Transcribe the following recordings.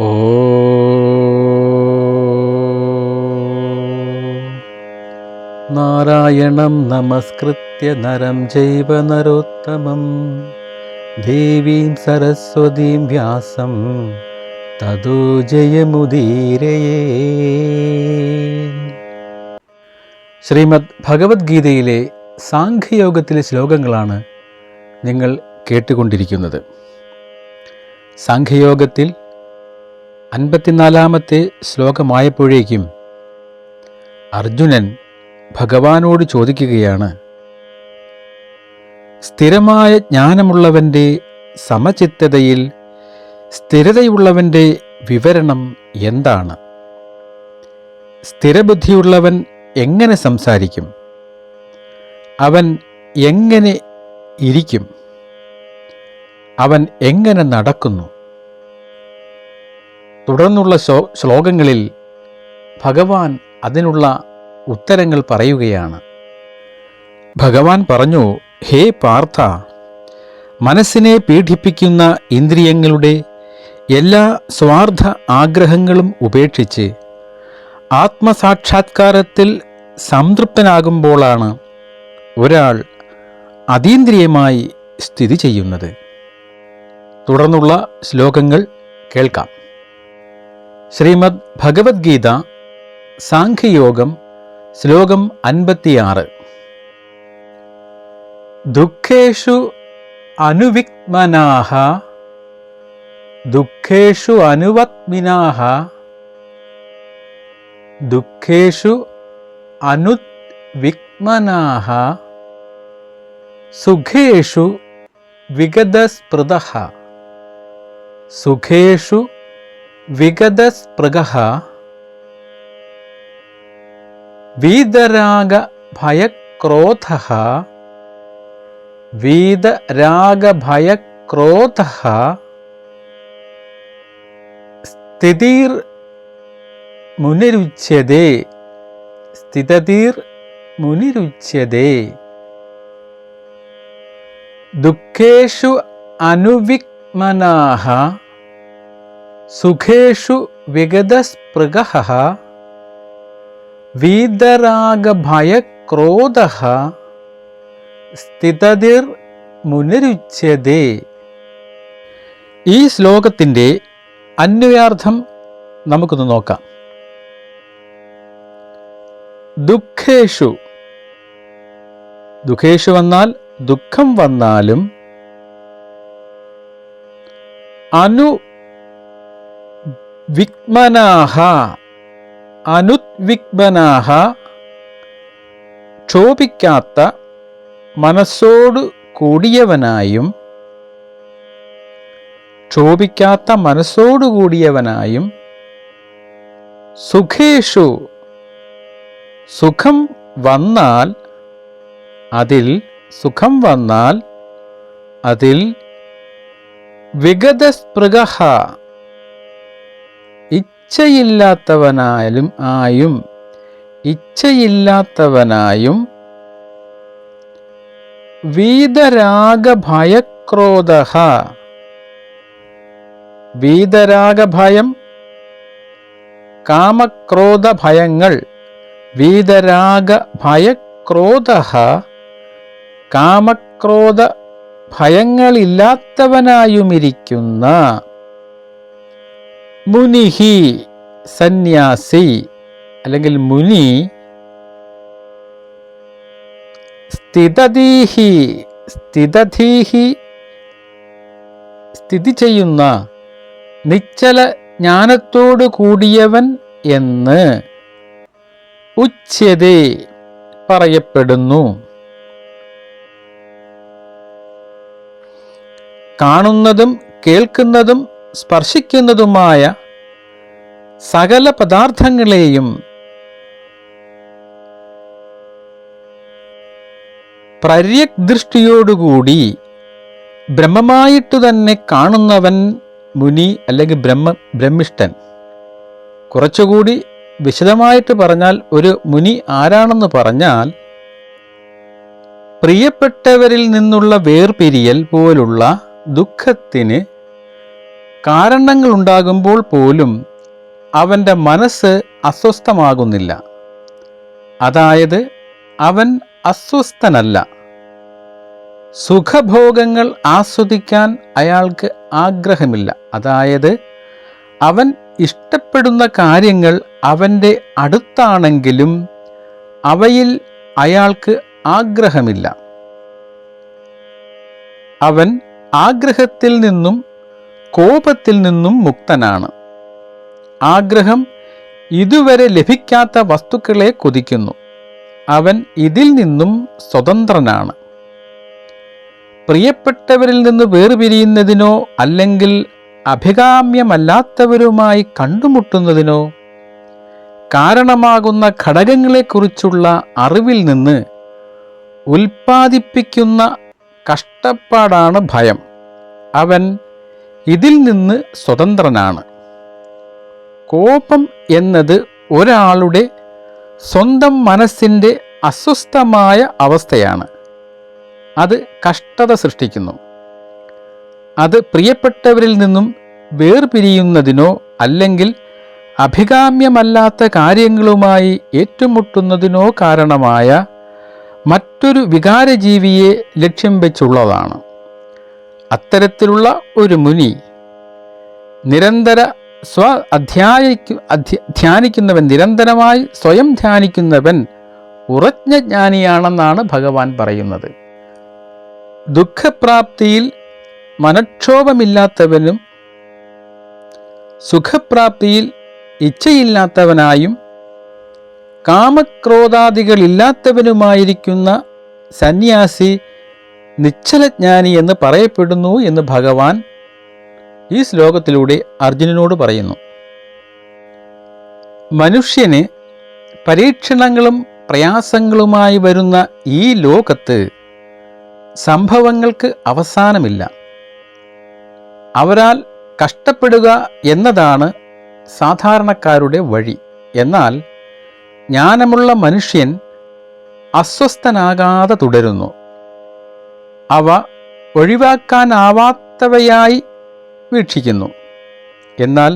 ഓ നാരായണം നമസ്കൃത്യ നരം ചൈവ നരോത്തമം ദേവീം സരസ്വതീം വ്യാസം തതോ ജയമുദീരയേ. ശ്രീമദ് ഭഗവത്ഗീതയിലെ സാംഖ്യയോഗത്തിലെ ശ്ലോകങ്ങളാണ് നിങ്ങൾ കേട്ടുകൊണ്ടിരിക്കുന്നത്. സാംഖ്യയോഗത്തിൽ 54-ാമത്തെ ശ്ലോകമായപ്പോഴേക്കും അർജുനൻ ഭഗവാനോട് ചോദിക്കുകയാണ്, സ്ഥിരമായ ജ്ഞാനമുള്ളവൻ്റെ സമചിത്തതയിൽ സ്ഥിരതയുള്ളവൻ്റെ വിവരണം എന്താണ്? സ്ഥിരബുദ്ധിയുള്ളവൻ എങ്ങനെ സംസാരിക്കും? അവൻ എങ്ങനെ ഇരിക്കും? അവൻ എങ്ങനെ നടക്കുന്നു? തുടർന്നുള്ള ശ്ലോകങ്ങളിൽ ഭഗവാൻ അതിനുള്ള ഉത്തരങ്ങൾ പറയുകയാണ്. ഭഗവാൻ പറഞ്ഞു, ഹേ പാർത്ഥ, മനസ്സിനെ പീഡിപ്പിക്കുന്ന ഇന്ദ്രിയങ്ങളുടെ എല്ലാ സ്വാർത്ഥ ആഗ്രഹങ്ങളും ഉപേക്ഷിച്ച് ആത്മസാക്ഷാത്കാരത്തിൽ സംതൃപ്തനാകുമ്പോഴാണ് ഒരാൾ അതീന്ദ്രിയമായി സ്ഥിതി ചെയ്യുന്നത്. തുടർന്നുള്ള ശ്ലോകങ്ങൾ കേൾക്കാം. ശ്രീമദ് ഭഗവത്ഗീത സാംഖ്യയോഗം ശ്ലോകം 56. ദുഃഖേഷു അനുവിക്മനാഃ ദുഃഖേഷു അനുവത്മിനാഃ ദുഃഖേഷു അനുവിക്മനാഃ സുഖേഷു വിഗതസ്പൃഹഃ സുഖേഷു വിഗതസ്പൃഹഃ വീതരാഗഭയക്രോധഃ വീതരാഗഭയക്രോധഃ സ്ഥിതിർമുനിരുച്യതേ സ്ഥിതതിർമുനിരുച്യതേ. ദുഃഖേഷു അനുവിക്മനാഃ സുഖേഷു വിഗതസ്പൃഹഃ വീതരാഗഭയക്രോധഃ സ്ഥിതതിർമുനിരുച്യതേ. ഈ ശ്ലോകത്തിൻ്റെ അന്വയാർത്ഥം നമുക്കൊന്ന് നോക്കാം. ദുഃഖേഷു, ദുഃഖേഷു വന്നാൽ ദുഃഖം വന്നാലും, അനുവിക്മനാഃ അനുദ്വിഗ്മനാഃ ക്ഷോഭിക്കാത്ത മനസ്സോടു കൂടിയവനായും ക്ഷോഭിക്കാത്ത മനസ്സോടുകൂടിയവനായും സുഖേഷു സുഖം വന്നാൽ അതിൽ വിഗതസ്പൃഹഃ ഇച്ഛയില്ലാത്തവനായും വീതരാഗഭയക്രോധഃ വീതരാഗഭയം കാമക്രോധഭയങ്ങൾ വീതരാഗഭയക്രോധഃ കാമക്രോധ ഭയങ്ങളില്ലാത്തവനായുമിരിക്കുന്ന മുനിഹി സന്യാസി അല്ലെങ്കിൽ മുനി സ്ഥിതധീഹി സ്ഥിതി ചെയ്യുന്ന നിശ്ചല ജ്ഞാനത്തോടു കൂടിയവൻ എന്ന് ഉച്യതേ പറയപ്പെടുന്നു. കാണുന്നതും കേൾക്കുന്നതും സ്പർശിക്കുന്നതുമായ സകല പദാർത്ഥങ്ങളെയും പ്രര്യക് ദൃഷ്ടിയോടുകൂടി ബ്രഹ്മമായിട്ടു തന്നെ കാണുന്നവൻ മുനി അല്ലെങ്കിൽ ബ്രഹ്മിഷ്ഠൻ. കുറച്ചുകൂടി വിശദമായിട്ട് പറഞ്ഞാൽ ഒരു മുനി ആരാണെന്ന് പറഞ്ഞാൽ, പ്രിയപ്പെട്ടവരിൽ നിന്നുള്ള വേർപിരിയൽ പോലുള്ള ദുഃഖത്തിന് കാരണങ്ങളുണ്ടാകുമ്പോൾ പോലും അവൻ്റെ മനസ്സ് അസ്വസ്ഥമാകുന്നില്ല. അതായത് അവൻ അസ്വസ്ഥനല്ല. സുഖഭോഗങ്ങൾ ആസ്വദിക്കാൻ അയാൾക്ക് ആഗ്രഹമില്ല. അതായത് അവൻ ഇഷ്ടപ്പെടുന്ന കാര്യങ്ങൾ അവൻ്റെ അടുത്താണെങ്കിലും അവയിൽ അയാൾക്ക് ആഗ്രഹമില്ല. അവൻ ആഗ്രഹത്തിൽ നിന്നും കോപത്തിൽ നിന്നും മുക്തനാണ്. ആഗ്രഹം ഇതുവരെ ലഭിക്കാത്ത വസ്തുക്കളെ കൊതിക്കുന്നു. അവൻ ഇതിൽ നിന്നും സ്വതന്ത്രനാണ്. പ്രിയപ്പെട്ടവരിൽ നിന്ന് വേർപിരിയുന്നതിനോ അല്ലെങ്കിൽ അഭികാമ്യമല്ലാത്തവരുമായി കണ്ടുമുട്ടുന്നതിനോ കാരണമാകുന്ന ഘടകങ്ങളെക്കുറിച്ചുള്ള അറിവിൽ നിന്ന് ഉൽപ്പാദിപ്പിക്കുന്ന കഷ്ടപ്പാടാണ് ഭയം. അവൻ ഇതിൽ നിന്ന് സ്വതന്ത്രനാണ്. കോപം എന്നത് ഒരാളുടെ സ്വന്തം മനസ്സിൻ്റെ അസ്വസ്ഥമായ അവസ്ഥയാണ്. അത് കഷ്ടത സൃഷ്ടിക്കുന്നു. അത് പ്രിയപ്പെട്ടവരിൽ നിന്നും വേർപിരിയുന്നതിനോ അല്ലെങ്കിൽ അഭികാമ്യമല്ലാത്ത കാര്യങ്ങളുമായി ഏറ്റുമുട്ടുന്നതിനോ കാരണമായ മറ്റൊരു വികാരജീവിയെ ലക്ഷ്യം വെച്ചുള്ളതാണ്. അത്തരത്തിലുള്ള ഒരു മുനി ധ്യാനിക്കുന്നവൻ, നിരന്തരമായി സ്വയം ധ്യാനിക്കുന്നവൻ ഉറജ്ഞജ്ഞാനിയാണെന്നാണ് ഭഗവാൻ പറയുന്നത്. ദുഃഖപ്രാപ്തിയിൽ മനക്ഷോഭമില്ലാത്തവനും സുഖപ്രാപ്തിയിൽ ഇച്ഛയില്ലാത്തവനായും കാമക്രോധാദികളില്ലാത്തവനുമായിരിക്കുന്ന സന്യാസി നിശ്ചലജ്ഞാനി എന്ന് പറയപ്പെടുന്നു എന്ന് ഭഗവാൻ ഈ ശ്ലോകത്തിലൂടെ അർജുനനോട് പറയുന്നു. മനുഷ്യന് പരീക്ഷണങ്ങളും പ്രയാസങ്ങളുമായി വരുന്ന ഈ ലോകത്ത് സംഭവങ്ങൾക്ക് അവസാനമില്ല. അവരാൽ കഷ്ടപ്പെടുക എന്നതാണ് സാധാരണക്കാരുടെ വഴി. എന്നാൽ ജ്ഞാനമുള്ള മനുഷ്യൻ അസ്വസ്ഥനാകാതെ തുടരുന്നു. അവ ഒഴിവാക്കാനാവാത്തവയായി വീക്ഷിക്കുന്നു. എന്നാൽ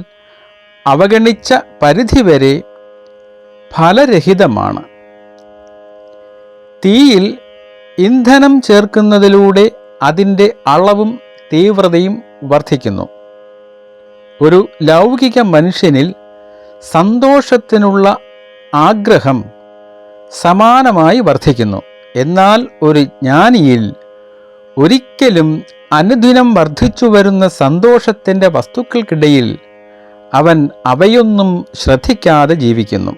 അവഗണിച്ച പരിധിവരെ ഫലരഹിതമാണ്. തീയിൽ ഇന്ധനം ചേർക്കുന്നതിലൂടെ അതിൻ്റെ അളവും തീവ്രതയും വർദ്ധിക്കുന്നു. ഒരു ലൗകിക മനുഷ്യനിൽ സന്തോഷത്തിനുള്ള ആഗ്രഹം സമാനമായി വർദ്ധിക്കുന്നു. എന്നാൽ ഒരു ജ്ഞാനിയിൽ ഒരിക്കലും അനുദിനം വർദ്ധിച്ചു വരുന്ന സന്തോഷത്തിൻ്റെ വസ്തുക്കൾക്കിടയിൽ അവൻ അവയൊന്നും ശ്രദ്ധിക്കാതെ ജീവിക്കുന്നു.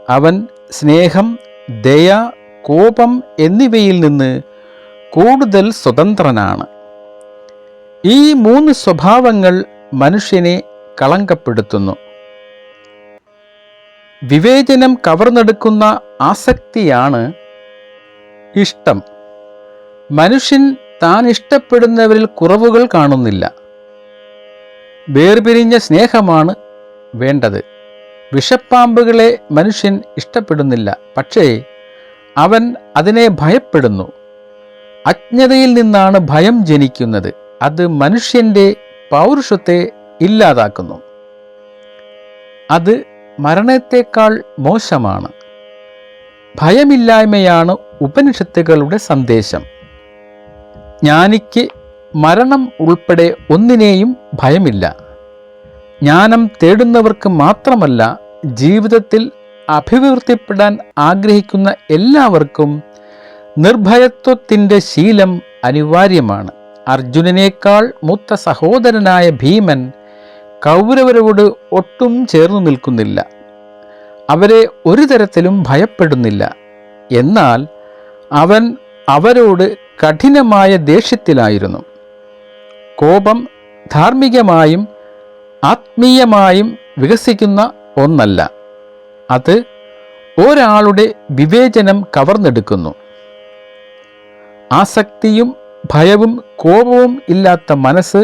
അവൻ സ്നേഹം, ദയ, കോപം എന്നിവയിൽ നിന്ന് കൂടുതൽ സ്വതന്ത്രനാണ്. ഈ 3 സ്വഭാവങ്ങൾ മനുഷ്യനെ കളങ്കപ്പെടുത്തുന്നു. വിവേചനം കവർന്നെടുക്കുന്ന ആസക്തിയാണ് ഇഷ്ടം. മനുഷ്യൻ താൻ ഇഷ്ടപ്പെടുന്നവരിൽ കുറവുകൾ കാണുന്നില്ല. വേർപിരിഞ്ഞ സ്നേഹമാണ് വേണ്ടത്. വിഷപ്പാമ്പുകളെ മനുഷ്യൻ ഇഷ്ടപ്പെടുന്നില്ല, പക്ഷേ അവൻ അതിനെ ഭയപ്പെടുന്നു. അജ്ഞതയിൽ നിന്നാണ് ഭയം ജനിക്കുന്നത്. അത് മനുഷ്യൻ്റെ പൗരുഷത്തെ ഇല്ലാതാക്കുന്നു. അത് മരണത്തേക്കാൾ മോശമാണ്. ഭയമില്ലായ്മയാണ് ഉപനിഷത്തുകളുടെ സന്ദേശം. ജ്ഞാനിക്ക് മരണം ഉൾപ്പെടെ ഒന്നിനെയും ഭയമില്ല. ജ്ഞാനം തേടുന്നവർക്ക് മാത്രമല്ല, ജീവിതത്തിൽ അഭിവൃദ്ധിപ്പെടാൻ ആഗ്രഹിക്കുന്ന എല്ലാവർക്കും നിർഭയത്വത്തിൻ്റെ ശീലം അനിവാര്യമാണ്. അർജുനനേക്കാൾ മൂത്ത സഹോദരനായ ഭീമൻ കൗരവരോട് ഒട്ടും ചേർന്നു നിൽക്കുന്നില്ല. അവരെ ഒരു തരത്തിലും ഭയപ്പെടുന്നില്ല. എന്നാൽ അവൻ അവരോട് കഠിനമായ ദേഷ്യത്തിലായിരുന്നു. കോപം ധാർമ്മികമായും ആത്മീയമായും വികസിക്കുന്ന ഒന്നല്ല. അത് ഒരാളുടെ വിവേചനം കവർന്നെടുക്കുന്നു. ആസക്തിയും ഭയവും കോപവും ഇല്ലാത്ത മനസ്സ്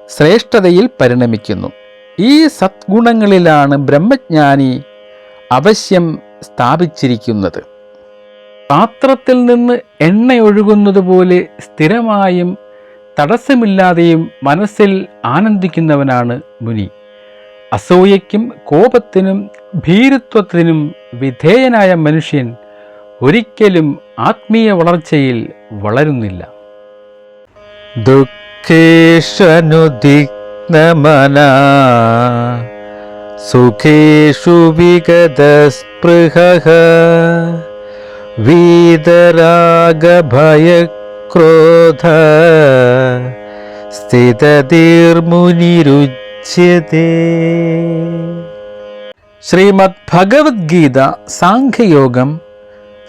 ശ്രേഷ്ഠതയിൽ പരിണമിക്കുന്നു. ഈ സദ്ഗുണങ്ങളിലാണ് ബ്രഹ്മജ്ഞാനി അവശ്യം സ്ഥാപിച്ചിരിക്കുന്നത്. പാത്രത്തിൽ നിന്ന് എണ്ണയൊഴുകുന്നത് പോലെ സ്ഥിരമായും തടസ്സമില്ലാതെയും മനസ്സിൽ ആനന്ദിക്കുന്നവനാണ് മുനി. അസൂയയ്ക്കും കോപത്തിനും ഭീരുത്വത്തിനും വിധേയനായ മനുഷ്യൻ ഒരിക്കലും ആത്മീയ വളർച്ചയിൽ വളരുന്നില്ല. ദുഃഖേഷനുദിഗ്നമനാ സുഖേഷു വിഗതസ്പൃഹഃ വീതരാഗഭയക്രോധ സ്ഥിതധീർമുനിരുച്യതേ. ശ്രീമദ് ഭഗവത്ഗീത സാംഖ്യയോഗം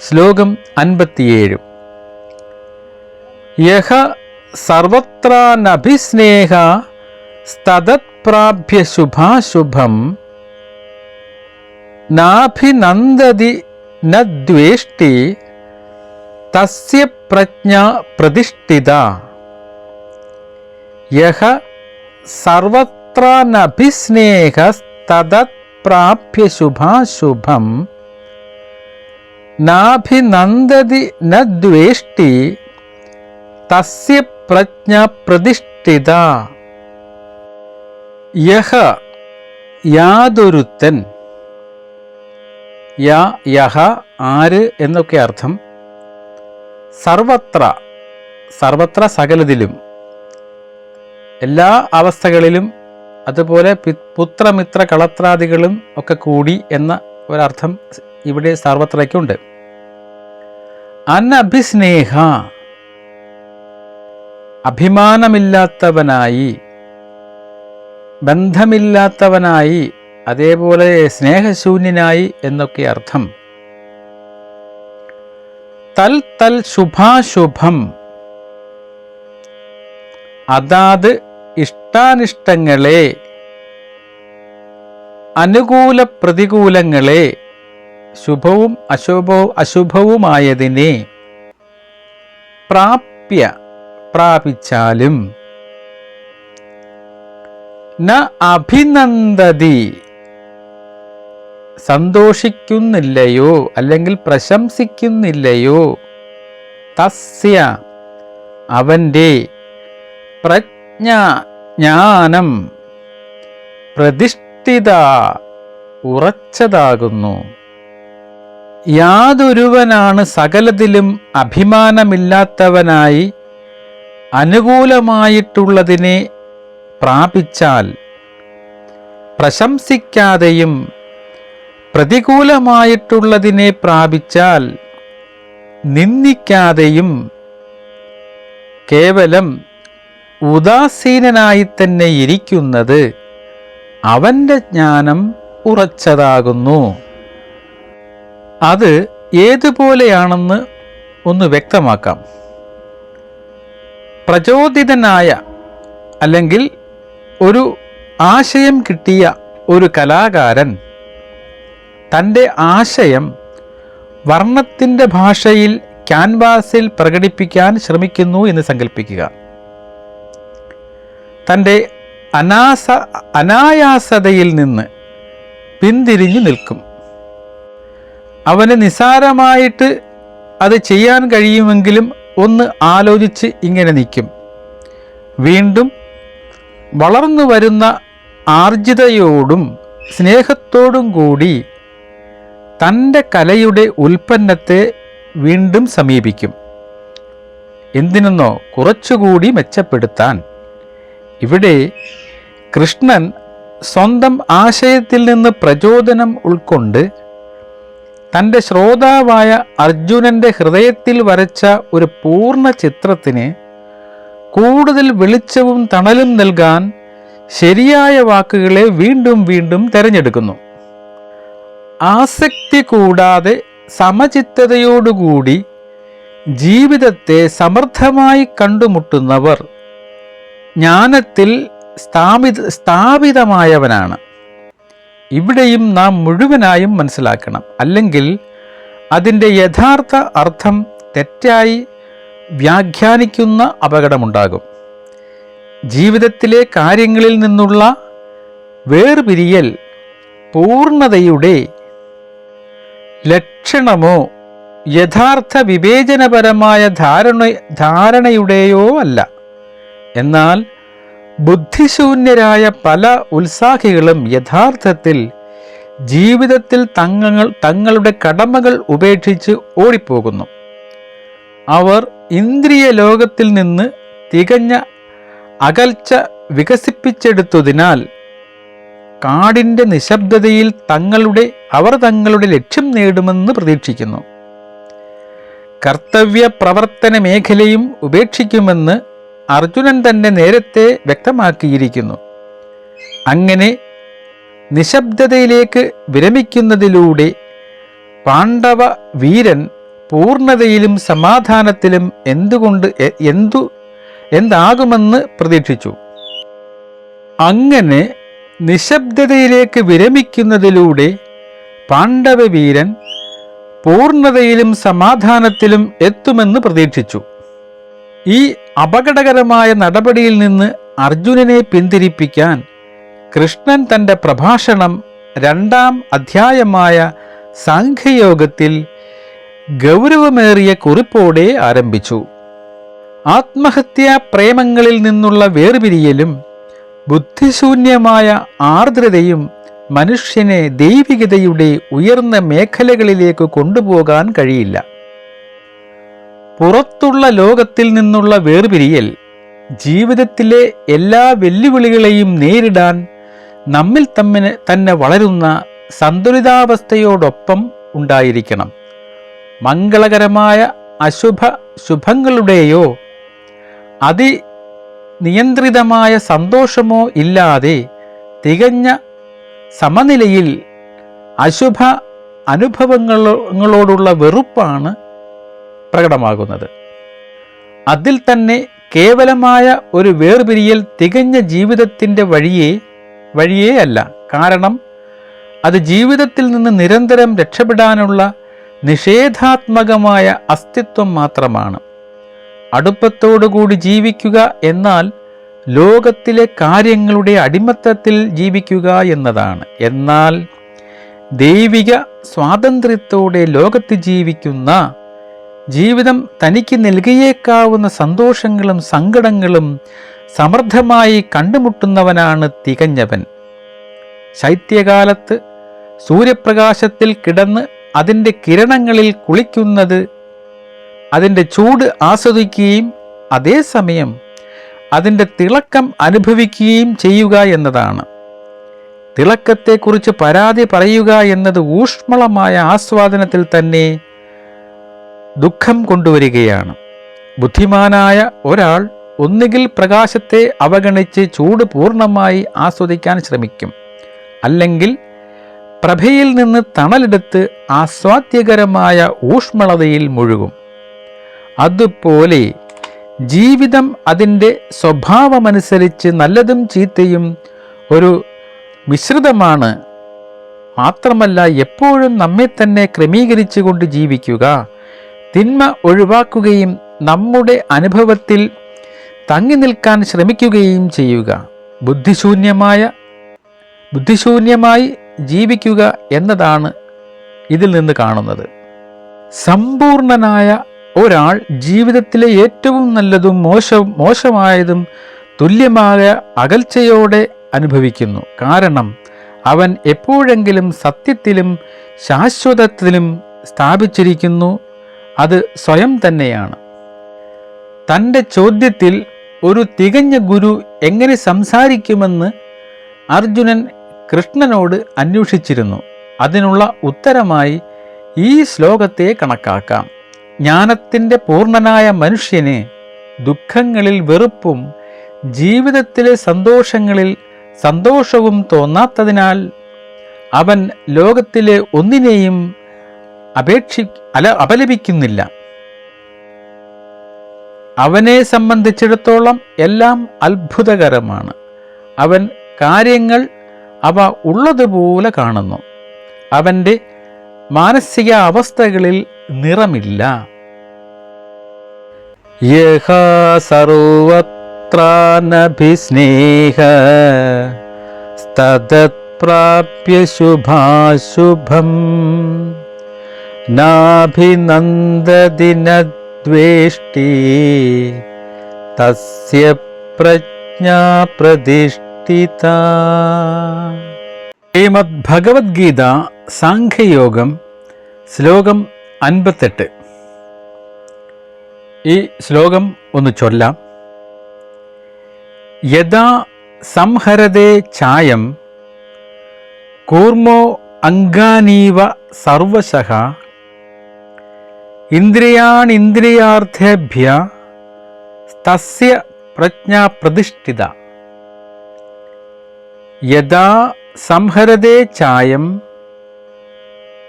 ശ്ലോകം 57. യഹ സർവത്രാനഭിസ്നേഹ സ്തദത്പ്രാപ്യ ശുഭാശുഭം നാഭിനന്ദതി ന ദ്വേഷ്ടി തസ്യ പ്രജ്ഞാ പ്രതിഷ്ഠിത. യഹ സർവത്രാനഭിസ്നേഹ സ്തദത്പ്രാപ്യ ശുഭാശുഭം നാഭിനന്ദതി ന ദ്വേഷ്ടി തസ്യ പ്രജ്ഞാ പ്രതിഷ്ഠിത. യഹ യാതൊരുത്തൻ, യഹ ആര് എന്നൊക്കെ അർത്ഥം. സർവത്ര, സർവത്ര സകലതിലും, എല്ലാ അവസ്ഥകളിലും, അതുപോലെ പുത്രമിത്ര കളത്രാദികളും ഒക്കെ കൂടി എന്ന ഒരർത്ഥം ഇവിടെ സർവത്രയ്ക്കുണ്ട്. അനഭിസ്നേഹ, അഭിമാനമില്ലാത്തവനായി, ബന്ധമില്ലാത്തവനായി, അതേപോലെ സ്നേഹശൂന്യനായി എന്നൊക്കെ അർത്ഥം. തൽ തൽ ശുഭാശുഭം, അതാത് ഇഷ്ടാനിഷ്ടങ്ങളെ, അനുകൂല പ്രതികൂലങ്ങളെ, ശുഭവും അശുഭവുമായതിനെ പ്രാപ്യ പ്രാപിച്ചാലും ന അഭിനന്ദതി സന്തോഷിക്കുന്നില്ലയോ അല്ലെങ്കിൽ പ്രശംസിക്കുന്നില്ലയോ, തസ്യ അവൻ്റെ, പ്രജ്ഞ ജ്ഞാനം, പ്രതിഷ്ഠിത ഉറച്ചതാകുന്നു. യാതൊരുവനാണ് സകലത്തിലും അഭിമാനമില്ലാത്തവനായി അനുകൂലമായിട്ടുള്ളതിനെ പ്രാപിച്ചാൽ, പ്രശംസിക്കാതെയും പ്രതികൂലമായിട്ടുള്ളതിനെ പ്രാപിച്ചാൽ നിന്ദിക്കാതെയും കേവലം ഉദാസീനനായി തന്നെ ഇരിക്കുന്നത് അവൻ്റെ ജ്ഞാനം ഉറച്ചതാകുന്നു. അത് ഏതുപോലെയാണെന്ന് ഒന്ന് വ്യക്തമാക്കാം. പ്രചോദിതനായ അല്ലെങ്കിൽ ഒരു ആശയം കിട്ടിയ ഒരു കലാകാരൻ തൻ്റെ ആശയം വർണ്ണത്തിൻ്റെ ഭാഷയിൽ ക്യാൻവാസിൽ പ്രകടിപ്പിക്കാൻ ശ്രമിക്കുന്നു എന്ന് സങ്കല്പിക്കുക. തൻ്റെ അനായാസതയിൽ നിന്ന് പിന്തിരിഞ്ഞു നിൽക്കും. അവന് നിസ്സാരമായിട്ട് അത് ചെയ്യാൻ കഴിയുമെങ്കിലും ഒന്ന് ആലോചിച്ച് ഇങ്ങനെ നിൽക്കും. വീണ്ടും വളർന്നു വരുന്ന ആർജിതയോടും സ്നേഹത്തോടും കൂടി തൻ്റെ കലയുടെ ഉൽപ്പന്നത്തെ വീണ്ടും സമീപിക്കും. എന്തിനെന്നോ കുറച്ചുകൂടി മെച്ചപ്പെടുത്താൻ. ഇവിടെ കൃഷ്ണൻ സ്വന്തം ആശയത്തിൽ നിന്ന് പ്രചോദനം ഉൾക്കൊണ്ട് തൻ്റെ ശ്രോതാവായ അർജുനൻ്റെ ഹൃദയത്തിൽ വരച്ച ഒരു പൂർണ്ണ ചിത്രത്തിന് കൂടുതൽ വെളിച്ചവും തണലും നൽകാൻ ശരിയായ വാക്കുകളെ വീണ്ടും വീണ്ടും തിരഞ്ഞെടുക്കുന്നു. ആസക്തി കൂടാതെ സമചിത്തതയോടുകൂടി ജീവിതത്തെ സമർത്ഥമായി കണ്ടുമുട്ടുന്നവർ ജ്ഞാനത്തിൽ സ്ഥാപിതമായവനാണ്. ഇവിടെയും നാം മുഴുവനായും മനസ്സിലാക്കണം. അല്ലെങ്കിൽ അതിൻ്റെ യഥാർത്ഥ അർത്ഥം തെറ്റായി വ്യാഖ്യാനിക്കുന്ന അപകടമുണ്ടാകും. ജീവിതത്തിലെ കാര്യങ്ങളിൽ നിന്നുള്ള വേർപിരിയൽ പൂർണ്ണതയുടെ ലക്ഷണമോ യഥാർത്ഥ വിവേചനപരമായ ധാരണയുടെയോ അല്ല. എന്നാൽ ബുദ്ധിശൂന്യരായ പല ഉത്സാഹികളും യഥാർത്ഥത്തിൽ ജീവിതത്തിൽ തങ്ങളുടെ കടമകൾ ഉപേക്ഷിച്ച് ഓടിപ്പോകുന്നു. അവർ ഇന്ദ്രിയ ലോകത്തിൽ നിന്ന് തികഞ്ഞ അകൽച്ച വികസിപ്പിച്ചെടുത്തതിനാൽ കാടിൻ്റെ നിശബ്ദതയിൽ അവർ തങ്ങളുടെ ലക്ഷ്യം നേടുമെന്ന് പ്രതീക്ഷിക്കുന്നു. കർത്തവ്യ പ്രവർത്തന മേഖലയും ഉപേക്ഷിക്കുമെന്ന് അർജുനൻ തന്നെ നേരത്തെ വ്യക്തമാക്കിയിരിക്കുന്നു. അങ്ങനെ നിശബ്ദതയിലേക്ക് വിരമിക്കുന്നതിലൂടെ പാണ്ഡവ വീരൻ പൂർണ്ണതയിലും സമാധാനത്തിലും എന്താകുമെന്ന് പ്രതീക്ഷിച്ചു. അങ്ങനെ നിശബ്ദതയിലേക്ക് വിരമിക്കുന്നതിലൂടെ പാണ്ഡവവീരൻ പൂർണ്ണതയിലും സമാധാനത്തിലും എത്തുമെന്ന് പ്രതീക്ഷിച്ചു. ഈ അപകടകരമായ നടപടിയിൽ നിന്ന് അർജുനനെ പിന്തിരിപ്പിക്കാൻ കൃഷ്ണൻ തൻ്റെ പ്രഭാഷണം 2-ാം അധ്യായമായ സാംഖ്യയോഗത്തിൽ ഗൗരവമേറിയ കുറിപ്പോടെ ആരംഭിച്ചു. ആത്മഹത്യാ പ്രേമങ്ങളിൽ നിന്നുള്ള വേർപിരിയലും ബുദ്ധിശൂന്യമായ ആർദ്രതയും മനുഷ്യനെ ദൈവികതയുടെ ഉയർന്ന മേഖലകളിലേക്ക് കൊണ്ടുപോകാൻ കഴിയില്ല. പുറത്തുള്ള ലോകത്തിൽ നിന്നുള്ള വേർപിരിയൽ ജീവിതത്തിലെ എല്ലാ വെല്ലുവിളികളെയും നേരിടാൻ നമ്മിൽ തന്നെ വളരുന്ന സന്തുലിതാവസ്ഥയോടൊപ്പം ഉണ്ടായിരിക്കണം. മംഗളകരമായ ശുഭങ്ങളുടെയോ അതിനിയന്ത്രിതമായ സന്തോഷമോ ഇല്ലാതെ തികഞ്ഞ സമനിലയിൽ അശുഭ അനുഭവങ്ങളോടുള്ള വെറുപ്പാണ് പ്രകടമാകുന്നത്. അതിൽ തന്നെ കേവലമായ ഒരു വേർപിരിയൽ തികഞ്ഞ ജീവിതത്തിൻ്റെ വഴിയേ അല്ല. കാരണം അത് ജീവിതത്തിൽ നിന്ന് നിരന്തരം രക്ഷപ്പെടാനുള്ള നിഷേധാത്മകമായ അസ്തിത്വം മാത്രമാണ്. അടുപ്പത്തോടുകൂടി ജീവിക്കുക എന്നാൽ ലോകത്തിലെ കാര്യങ്ങളുടെ അടിമത്തത്തിൽ ജീവിക്കുക എന്നതാണ്. എന്നാൽ ദൈവിക സ്വാതന്ത്ര്യത്തോടെ ലോകത്ത് ജീവിക്കുന്ന ജീവിതം തനിക്ക് നൽകിയേക്കാവുന്ന സന്തോഷങ്ങളും സങ്കടങ്ങളും സമൃദ്ധമായി കണ്ടുമുട്ടുന്നവനാണ് തികഞ്ഞവൻ. ശൈത്യകാലത്ത് സൂര്യപ്രകാശത്തിൽ കിടന്ന് അതിൻ്റെ കിരണങ്ങളിൽ കുളിക്കുന്നത്, അതിൻ്റെ ചൂട് ആസ്വദിക്കുകയും അതേസമയം അതിൻ്റെ തിളക്കം അനുഭവിക്കുകയും ചെയ്യുക എന്നതാണ്. തിളക്കത്തെക്കുറിച്ച് പരാതി പറയുക എന്നത് ഊഷ്മളമായ ആസ്വാദനത്തിൽ തന്നെ ദുഃഖം കൊണ്ടുവരികയാണ്. ബുദ്ധിമാനായ ഒരാൾ ഒന്നുകിൽ പ്രകാശത്തെ അവഗണിച്ച് ചൂട് പൂർണ്ണമായി ആസ്വദിക്കാൻ ശ്രമിക്കും, അല്ലെങ്കിൽ പ്രഭയിൽ നിന്ന് തണലെടുത്ത് ആസ്വാദ്യകരമായ ഊഷ്മളതയിൽ മുഴുകും. അതുപോലെ ജീവിതം അതിൻ്റെ സ്വഭാവമനുസരിച്ച് നല്ലതും ചീത്തയും ഒരു മിശ്രിതമാണ്. മാത്രമല്ല, എപ്പോഴും നമ്മെ തന്നെ ക്രമീകരിച്ചു കൊണ്ട് ജീവിക്കുക, തിന്മ ഒഴിവാക്കുകയും നമ്മുടെ അനുഭവത്തിൽ തങ്ങി നിൽക്കാൻ ശ്രമിക്കുകയും ചെയ്യുക, ബുദ്ധിശൂന്യമായി ജീവിക്കുക എന്നതാണ് ഇതിൽ നിന്ന് കാണുന്നത്. സമ്പൂർണനായ ഒരാൾ ജീവിതത്തിലെ ഏറ്റവും നല്ലതും മോശമായതും തുല്യമായ അകൽച്ചയോടെ അനുഭവിക്കുന്നു. കാരണം അവൻ എപ്പോഴെങ്കിലും സത്യത്തിലും ശാശ്വതത്തിലും സ്ഥാപിച്ചിരിക്കുന്നു. അത് സ്വയം തന്നെയാണ്. തൻ്റെ ചോദ്യത്തിൽ ഒരു തികഞ്ഞ ഗുരു എങ്ങനെ സംസാരിക്കുമെന്ന് അർജുനൻ കൃഷ്ണനോട് അന്വേഷിച്ചിരുന്നു. അതിനുള്ള ഉത്തരമായി ഈ ശ്ലോകത്തെ കണക്കാക്കാം. ജ്ഞാനത്തിൻ്റെ പൂർണ്ണനായ മനുഷ്യന് ദുഃഖങ്ങളിൽ വെറുപ്പും ജീവിതത്തിലെ സന്തോഷങ്ങളിൽ സന്തോഷവും തോന്നാത്തതിനാൽ അവൻ ലോകത്തിലെ ഒന്നിനെയും അപലപിക്കുന്നില്ല. അവനെ സംബന്ധിച്ചിടത്തോളം എല്ലാം അത്ഭുതകരമാണ്. അവൻ കാര്യങ്ങൾ അവ ഉള്ളതുപോലെ കാണുന്നു. അവൻ്റെ മാനസിക അവസ്ഥകളിൽ നിറമില്ല. യഹ സർവത്രാനഭിസ്നേഹ തദത്പ്രാപ്യ ശുഭാശുഭം നാഭിനന്ദതി ന ദ്വേഷ്ടി തസ്യ പ്രജ്ഞാ പ്രതിഷ്ഠിത. ശ്രീമദ് ഭഗവത്ഗീത സാഖ്യയോഗം ശ്ലോകം 58. ഈ ശ്ലോകം ഒന്ന് ചൊല്ലാം. യഥാ സംഹരതേ ഛായം കൂർമോ അംഗാനീവ സർവശഃ ഇന്ദ്രിയാണിന്ദ്രിയാർത്ഥേഭ്യ തസ്യ പ്രജ്ഞാ പ്രതിഷ്ഠിത. യഥാ സംഹരതേ ഛായം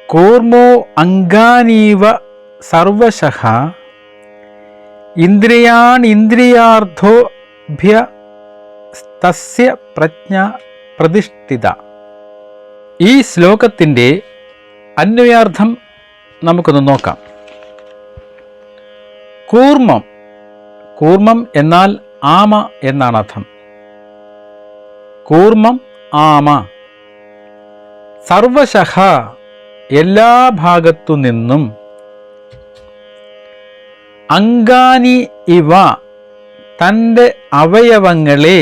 കൂർമോ അംഗാനീവ സർവശഃ ഇന്ദ്രിയാണിന്ദ്രിയാർത്ഥേഭ്യ തസ്യ പ്രജ്ഞാ പ്രതിഷ്ഠിത. ഈ ശ്ലോകത്തിൻ്റെ അന്വയാർത്ഥം നമുക്കൊന്ന് നോക്കാം. കൂർമ്മം, കൂർമ്മം എന്നാൽ ആമ എന്നാണ് അർത്ഥം. കൂർമ്മം ആമ. സർവശഃ എല്ലാ ഭാഗത്തു നിന്നും. അംഗാനി ഇവ തൻ്റെ അവയവങ്ങളെ